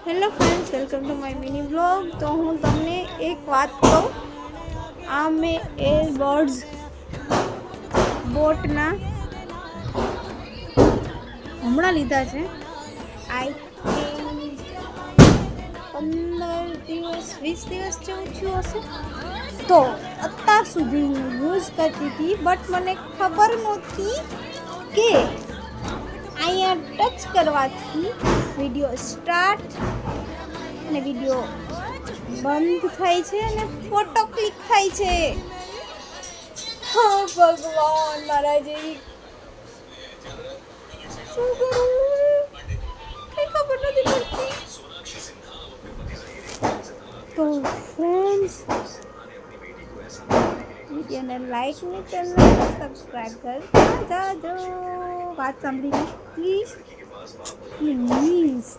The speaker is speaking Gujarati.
Hello friends, welcome to my mini vlog. તો હું તમને એક વાત કહું. આ મેં એરબડ્સ બોટના હમણાં લીધા છે. આઈ થિંક 15 દિવસ 20 દિવસ જેવું થયું હશે. તો અત્યાર સુધી હું યુઝ કરતી હતી, બટ મને ખબર નહોતી કે અહીંયા ટચ કરવાથી વિડીયો સ્ટાર્ટ અને વિડીયો બંધ થાય છે અને ફોટો ક્લિક થાય છે. હા ભગવાન, મારા જેવી શું કરું કંઈ ખબર નથી પડતી. તો ફ્રેન્ડ્સ, વિડીયોને લાઈક ને ચેનલને સબસ્ક્રાઈબ કરતા જાજો. વાત સાંભળીને પ્લીઝ પ્લીઝ.